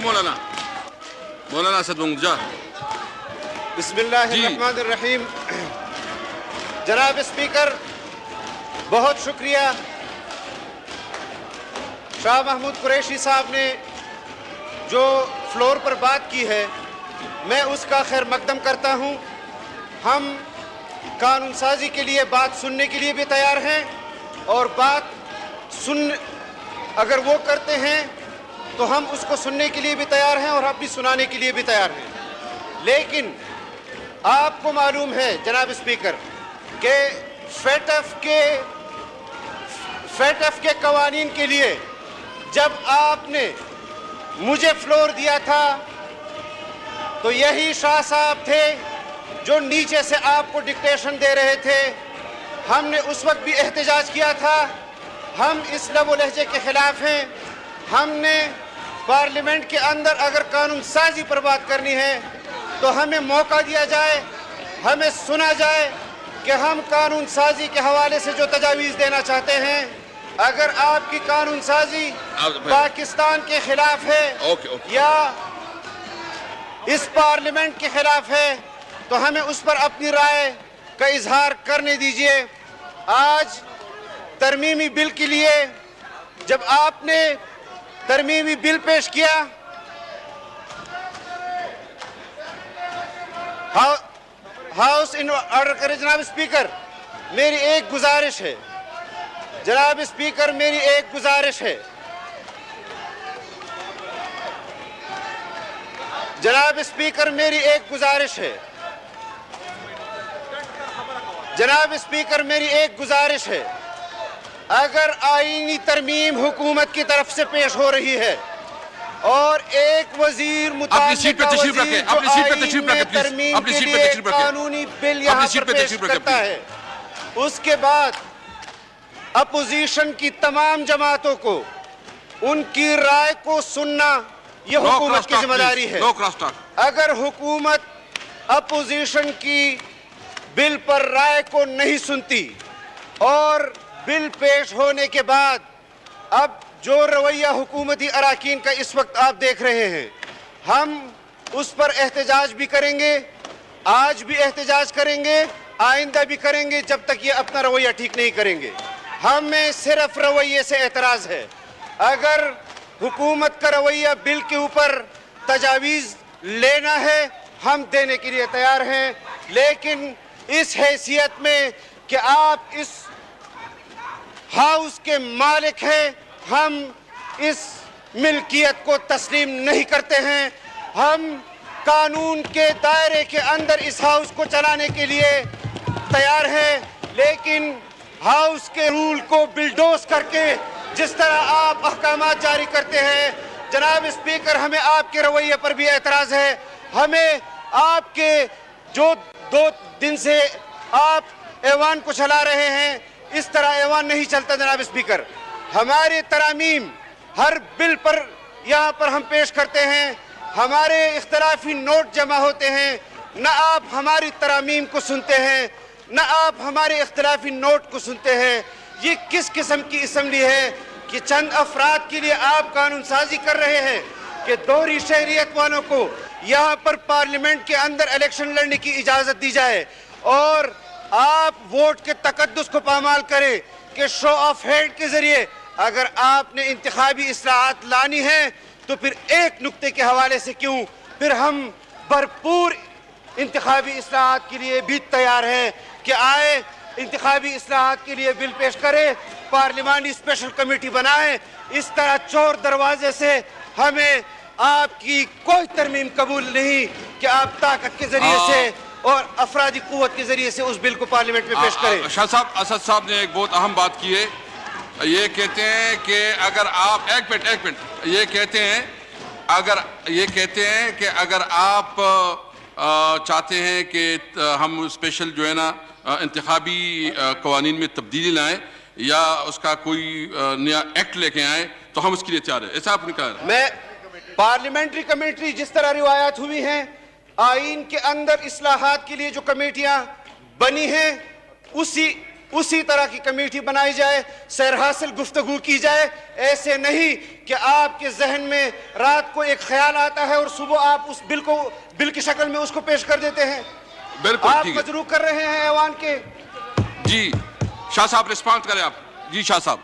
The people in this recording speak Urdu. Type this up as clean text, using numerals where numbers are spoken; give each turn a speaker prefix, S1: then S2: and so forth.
S1: مولانا اسد منجا.
S2: بسم اللہ الرحمن الرحیم. جناب اسپیکر، بہت شکریہ شاہ محمود قریشی صاحب نے جو فلور پر بات کی ہے، میں اس کا خیر مقدم کرتا ہوں. ہم قانون سازی کے لیے بات سننے کے لیے بھی تیار ہیں، اور بات اگر وہ کرتے ہیں تو ہم اس کو سننے کے لیے بھی تیار ہیں اور اپنی سنانے کے لیے بھی تیار ہیں. لیکن آپ کو معلوم ہے جناب اسپیکر کہ فیٹ ایف کے قوانین کے لیے جب آپ نے مجھے فلور دیا تھا تو یہی شاہ صاحب تھے جو نیچے سے آپ کو ڈکٹیشن دے رہے تھے. ہم نے اس وقت بھی احتجاج کیا تھا. ہم اس لب و لہجے کے خلاف ہیں. ہم نے پارلیمنٹ کے اندر اگر قانون سازی پر بات کرنی ہے تو ہمیں موقع دیا جائے، ہمیں سنا جائے کہ ہم قانون سازی کے حوالے سے جو تجاویز دینا چاہتے ہیں. اگر آپ کی قانون سازی پاکستان کے خلاف ہے یا اس پارلیمنٹ کے خلاف ہے تو ہمیں اس پر اپنی رائے کا اظہار کرنے دیجئے. آج ترمیمی بل کے لیے جب آپ نے ترمیمی بل پیش کیا، ہاؤس ان آرڈر کرے. جناب اسپیکر، میری ایک گزارش ہے. جناب اسپیکر، میری ایک گزارش ہے. جناب اسپیکر، میری ایک گزارش ہے. جناب اسپیکر، میری ایک گزارش ہے. اگر آئینی ترمیم حکومت کی طرف سے پیش ہو رہی ہے اور ایک وزیر متعلقہ وزیر جو آئین میں ترمیم کے لیے قانونی بل یہاں پر پیش کرتا ہے، اس کے بعد اپوزیشن کی تمام جماعتوں کو ان کی رائے کو سننا یہ حکومت کی ذمہ داری ہے. اگر حکومت اپوزیشن کی بل پر رائے کو نہیں سنتی اور بل پیش ہونے کے بعد اب جو رویہ حکومتی اراکین کا اس وقت آپ دیکھ رہے ہیں، ہم اس پر احتجاج بھی کریں گے. آج بھی احتجاج کریں گے، آئندہ بھی کریں گے جب تک یہ اپنا رویہ ٹھیک نہیں کریں گے. ہمیں صرف رویے سے اعتراض ہے. اگر حکومت کا رویہ بل کے اوپر تجاویز لینا ہے ہم دینے کے لیے تیار ہیں، لیکن اس حیثیت میں کہ آپ اس ہاؤس کے مالک ہیں، ہم اس ملکیت کو تسلیم نہیں کرتے ہیں. ہم قانون کے دائرے کے اندر اس ہاؤس کو چلانے کے لیے تیار ہیں، لیکن ہاؤس کے رول کو بلڈوز کر کے جس طرح آپ احکامات جاری کرتے ہیں. جناب اسپیکر، ہمیں آپ کے رویے پر بھی اعتراض ہے. ہمیں آپ کے جو 2 دن سے آپ ایوان کو چلا رہے ہیں، اس طرح ایوان نہیں چلتا. جناب اسپیکر، ہمارے ترامیم ہر بل پر یہاں پر ہم پیش کرتے ہیں، ہمارے اختلافی نوٹ جمع ہوتے ہیں. نہ آپ ہماری ترامیم کو سنتے ہیں، نہ آپ ہمارے اختلافی نوٹ کو سنتے ہیں. یہ کس قسم کی اسمبلی ہے کہ چند افراد کے لیے آپ قانون سازی کر رہے ہیں کہ دوہری شہریت والوں کو یہاں پر پارلیمنٹ کے اندر الیکشن لڑنے کی اجازت دی جائے اور آپ ووٹ کے تقدس کو پامال کریں کہ شو آف ہینڈ کے ذریعے اگر آپ نے انتخابی اصلاحات لانی ہے تو پھر ایک نقطے کے حوالے سے کیوں، پھر ہم بھرپور انتخابی اصلاحات کے لیے بھی تیار ہیں کہ آئے انتخابی اصلاحات کے لیے بل پیش کرے، پارلیمانی اسپیشل کمیٹی بنائیں. اس طرح چور دروازے سے ہمیں آپ کی کوئی ترمیم قبول نہیں کہ آپ طاقت کے ذریعے سے اور افرادی قوت کے ذریعے سے اس بل کو پارلیمنٹ میں پیش کریں.
S1: شاہ صاحب، اسد صاحب نے ایک بہت اہم بات کی ہے. یہ کہتے ہیں کہ اگر آپ ایک منٹ یہ کہتے ہیں کہ اگر آپ چاہتے ہیں کہ ہم اسپیشل جو ہے نا انتخابی قوانین میں تبدیلی لائیں یا اس کا کوئی نیا ایکٹ لے کے آئیں تو ہم اس کے لیے تیار ہیں. ایسا آپ نے کہا.
S2: میں پارلیمنٹری کمیٹی جس طرح روایات ہوئی ہیں، آئین کے اندر اصلاحات کے لیے جو کمیٹیاں بنی ہیں، اسی اسی طرح کی کمیٹی بنائی جائے, سیر حاصل گفتگو کی جائے. ایسے نہیں کہ آپ کے ذہن میں رات کو ایک خیال آتا ہے اور صبح آپ اس بل کو بل کی شکل میں اس کو پیش کر دیتے ہیں.
S1: بالکل
S2: آپ
S1: ٹھیک ہے.
S2: مجروح کر رہے ہیں ایوان کے.
S1: جی شاہ صاحب رسپانس کریں آپ. جی شاہ صاحب.